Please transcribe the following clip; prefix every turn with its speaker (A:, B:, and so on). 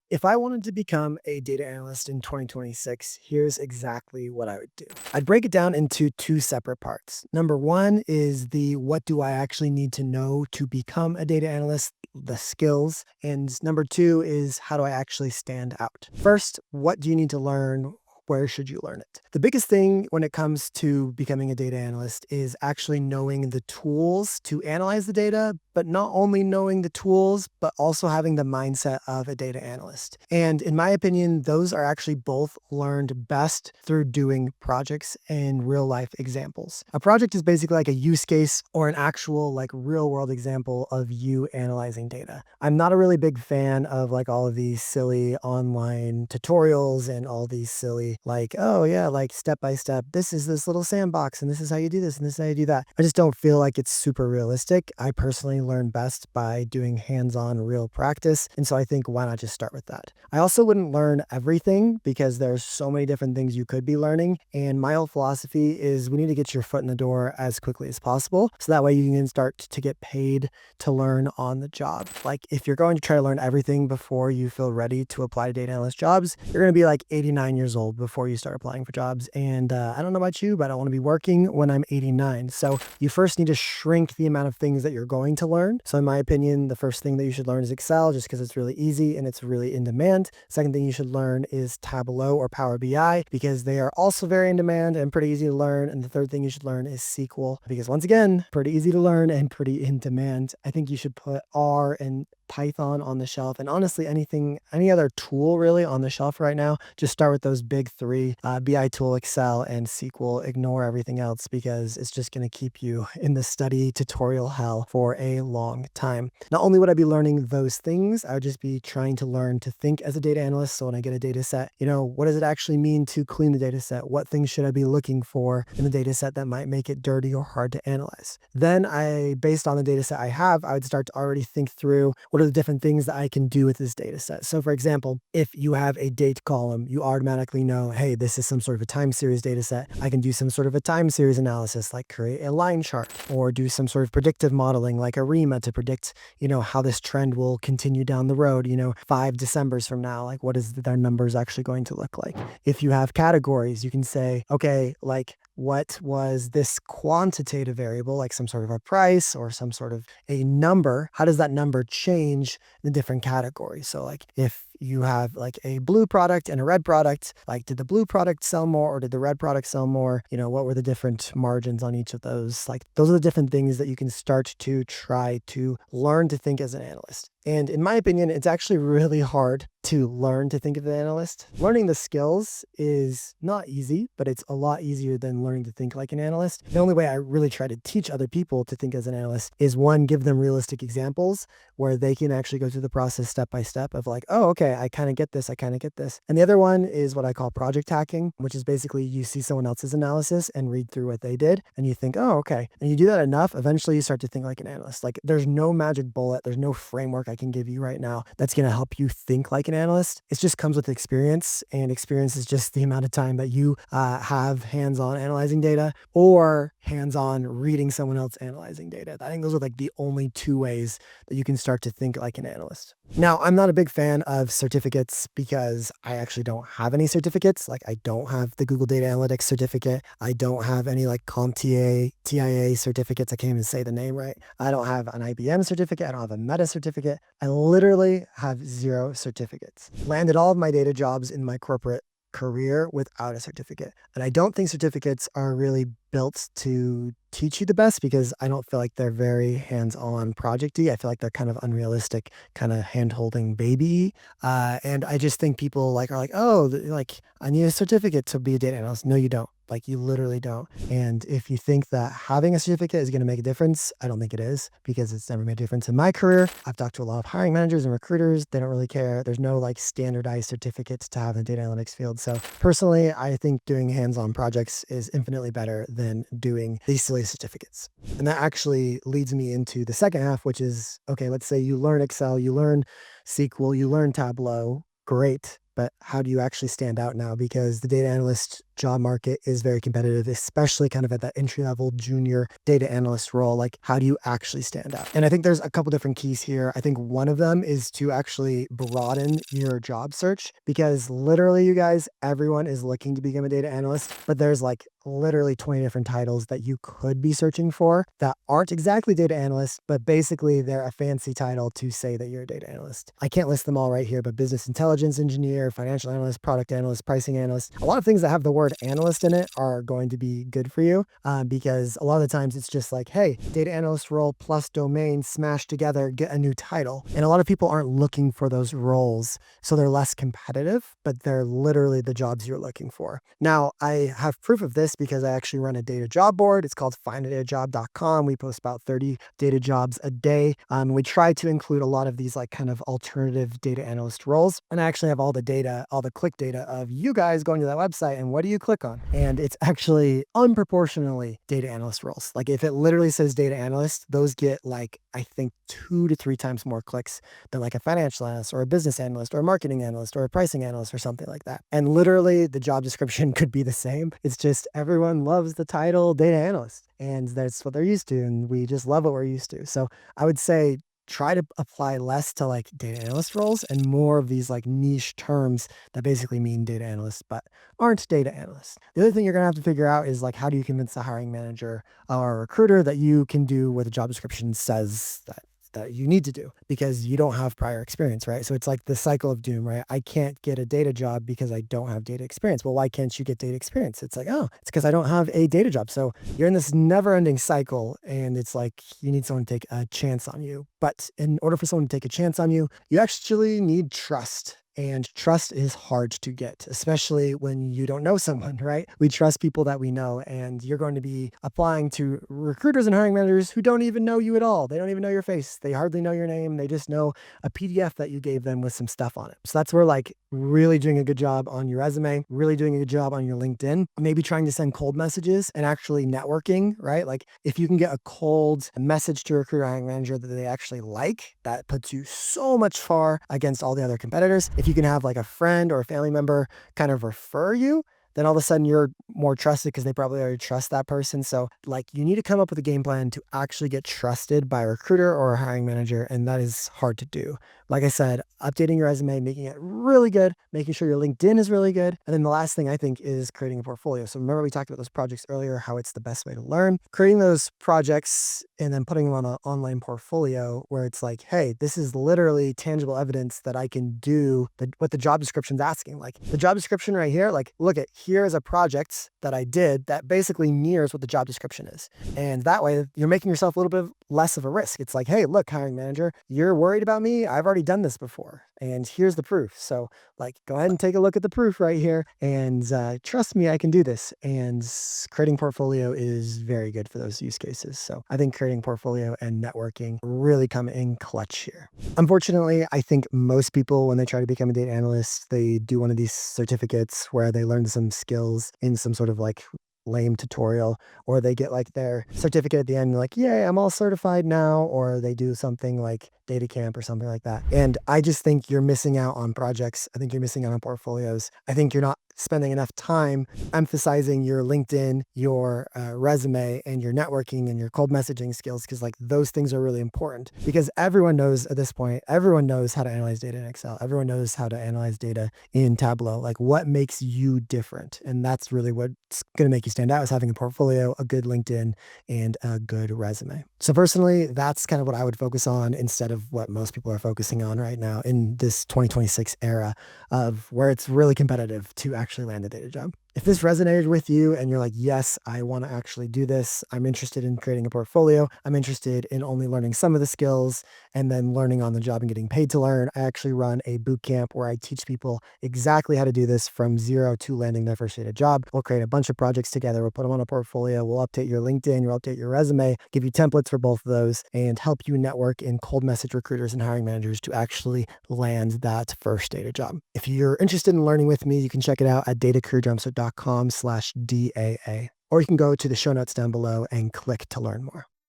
A: If I wanted to become a data analyst in 2026, here's exactly what I would do. I'd break it down into two separate parts. Number one is the what do I actually need to know to become a data analyst, the skills. And number two is how do I actually stand out? First, what do you need to learn? Where should you learn it? The biggest thing when it comes to becoming a data analyst is actually knowing the tools to analyze the data, but not only knowing the tools, but also having the mindset of a data analyst. And in my opinion, those are actually both learned best through doing projects and real life examples. A project is basically like a use case or an actual like real world example of you analyzing data. I'm not a really big fan of like all of these silly online tutorials and all these silly like, oh yeah, like step by step, this is this little sandbox and this is how you do this and this is how you do that. I just don't feel like it's super realistic. I personally learn best by doing hands-on real practice. And so I think why not just start with that? I also wouldn't learn everything because there's so many different things you could be learning. And my whole philosophy is we need to get your foot in the door as quickly as possible. So that way you can start to get paid to learn on the job. Like if you're going to try to learn everything before you feel ready to apply to data analyst jobs, you're going to be like 89 years old before you start applying for jobs. And I don't know about you, but I don't want to be working when I'm 89. So you first need to shrink the amount of things that you're going to learn. So in my opinion, the first thing that you should learn is Excel just because it's really easy and it's really in demand. Second thing you should learn is Tableau or Power BI because they are also very in demand and pretty easy to learn. And the third thing you should learn is SQL because once again, pretty easy to learn and pretty in demand. I think you should put R and Python on the shelf and honestly any other tool really on the shelf right now. Just start with those big three, BI tool, Excel, and SQL. Ignore everything else because it's just going to keep you in the study tutorial hell for a long time. Not only would I be learning those things, I would just be trying to learn to think as a data analyst. So when I get a data set, what does it actually mean to clean the data set? What things should I be looking for in the data set that might make it dirty or hard to analyze? Then based on the data set I have, I would start to already think through what are the different things that I can do with this data set. So for example, if you have a date column, you automatically know, hey, this is some sort of a time series data set. I can do some sort of a time series analysis, like create a line chart or do some sort of predictive modeling like ARIMA to predict, how this trend will continue down the road, 5 Decembers from now, like what is their numbers actually going to look like? If you have categories, you can say, okay, like what was this quantitative variable, like some sort of a price or some sort of a number? How does that number change in different categories? So like if you have like a blue product and a red product, like did the blue product sell more or did the red product sell more? What were the different margins on each of those? Like those are the different things that you can start to try to learn to think as an analyst. And in my opinion, it's actually really hard to learn to think as an analyst. Learning the skills is not easy, but it's a lot easier than learning to think like an analyst. The only way I really try to teach other people to think as an analyst is one, give them realistic examples where they can actually go through the process step by step of like, oh, okay, I kind of get this. I kind of get this. And the other one is what I call project hacking, which is basically you see someone else's analysis and read through what they did and you think, oh, okay. And you do that enough, eventually you start to think like an analyst. Like there's no magic bullet. There's no framework I can give you right now that's going to help you think like an analyst. It just comes with experience, and experience is just the amount of time that you have hands-on analyzing data or hands-on reading someone else analyzing data. I think those are like the only two ways that you can start to think like an analyst. Now, I'm not a big fan of certificates because I actually don't have any certificates. Like I don't have the Google Data Analytics certificate. I don't have any like CompTIA, TIA certificates. I can't even say the name right. I don't have an IBM certificate. I don't have a Meta certificate. I literally have 0 certificates. Landed all of my data jobs in my corporate career without a certificate. And I don't think certificates are really built to teach you the best because I don't feel like they're very hands-on projecty. I feel like they're kind of unrealistic, kind of hand-holding baby. And I just think people are like, oh, like I need a certificate to be a data analyst. No, you don't. Like you literally don't. And if you think that having a certificate is going to make a difference, I don't think it is because it's never made a difference in my career. I've talked to a lot of hiring managers and recruiters. They don't really care. There's no like standardized certificates to have in the data analytics field. So personally, I think doing hands-on projects is infinitely better than doing these silly certificates. And that actually leads me into the second half, which is, okay, let's say you learn Excel, you learn SQL, you learn Tableau. Great. But how do you actually stand out now? Because the data analyst job market is very competitive, especially kind of at that entry level junior data analyst role. Like, how do you actually stand out? And I think there's a couple different keys here. I think one of them is to actually broaden your job search because literally, you guys, everyone is looking to become a data analyst, but there's like literally 20 different titles that you could be searching for that aren't exactly data analyst, but basically they're a fancy title to say that you're a data analyst. I can't list them all right here, but business intelligence engineer, financial analyst, product analyst, pricing analyst, a lot of things that have the word analyst in it are going to be good for you because a lot of the times it's just like, hey, data analyst role plus domain smashed together, get a new title. And a lot of people aren't looking for those roles, so they're less competitive, but they're literally the jobs you're looking for. Now, I have proof of this because I actually run a data job board. It's called findadatajob.com. We post about 30 data jobs a day. We try to include a lot of these like kind of alternative data analyst roles. And I actually have all the data, all the click data of you guys going to that website and what do you click on? And it's actually unproportionally data analyst roles. Like if it literally says data analyst, those get like, I think 2 to 3 times more clicks than like a financial analyst or a business analyst or a marketing analyst or a pricing analyst or something like that. And literally the job description could be the same. It's just everyone loves the title data analyst and that's what they're used to. And we just love what we're used to. So I would say try to apply less to like data analyst roles and more of these like niche terms that basically mean data analysts but aren't data analysts. The other thing you're going to have to figure out is like how do you convince the hiring manager or a recruiter that you can do what the job description says that you need to do because you don't have prior experience, right? So it's like the cycle of doom, right? I can't get a data job because I don't have data experience. Well, why can't you get data experience? It's like, oh, it's because I don't have a data job. So you're in this never ending cycle and it's like you need someone to take a chance on you. But in order for someone to take a chance on you, you actually need trust. And trust is hard to get, especially when you don't know someone, right? We trust people that we know, and you're going to be applying to recruiters and hiring managers who don't even know you at all. They don't even know your face. They hardly know your name. They just know a PDF that you gave them with some stuff on it. So that's where like really doing a good job on your resume, really doing a good job on your LinkedIn, maybe trying to send cold messages and actually networking, right? Like if you can get a cold message to a recruiter hiring manager that they actually like, that puts you so much far against all the other competitors. If you can have like a friend or a family member kind of refer you, then all of a sudden you're more trusted because they probably already trust that person. So like you need to come up with a game plan to actually get trusted by a recruiter or a hiring manager. And that is hard to do. Like I said, updating your resume, making it really good, making sure your LinkedIn is really good. And then the last thing I think is creating a portfolio. So remember we talked about those projects earlier, how it's the best way to learn. Creating those projects and then putting them on an online portfolio where it's like, hey, this is literally tangible evidence that I can do what the job description's asking. Like the job description right here, like look at here is a project that I did that basically mirrors what the job description is. And that way you're making yourself a little bit less of a risk. It's like, hey, look, hiring manager, you're worried about me. I've already done this before. And here's the proof. So like, go ahead and take a look at the proof right here and trust me, I can do this. And creating portfolio is very good for those use cases. So I think creating portfolio and networking really come in clutch here. Unfortunately, I think most people, when they try to become a data analyst, they do one of these certificates where they learn some skills in some sort of like lame tutorial, or they get like their certificate at the end, like, yay, I'm all certified now, or they do something like data camp or something like that. And I just think you're missing out on projects. I think you're missing out on portfolios. I think you're not spending enough time emphasizing your LinkedIn, your resume, and your networking and your cold messaging skills, because like those things are really important because everyone knows at this point, everyone knows how to analyze data in Excel. Everyone knows how to analyze data in Tableau. Like what makes you different? And that's really what's going to make you stand out is having a portfolio, a good LinkedIn, and a good resume. So personally, that's kind of what I would focus on instead of what most people are focusing on right now in this 2026 era of where it's really competitive to actually land a data job. If this resonated with you and you're like, yes, I want to actually do this, I'm interested in creating a portfolio, I'm interested in only learning some of the skills and then learning on the job and getting paid to learn, I actually run a boot camp where I teach people exactly how to do this from zero to landing their first data job. We'll create a bunch of projects together, we'll put them on a portfolio, we'll update your LinkedIn, we'll update your resume, give you templates for both of those, and help you network in cold message recruiters and hiring managers to actually land that first data job. If you're interested in learning with me, you can check it out at datacareerjumpstart.com/DAA, or you can go to the show notes down below and click to learn more.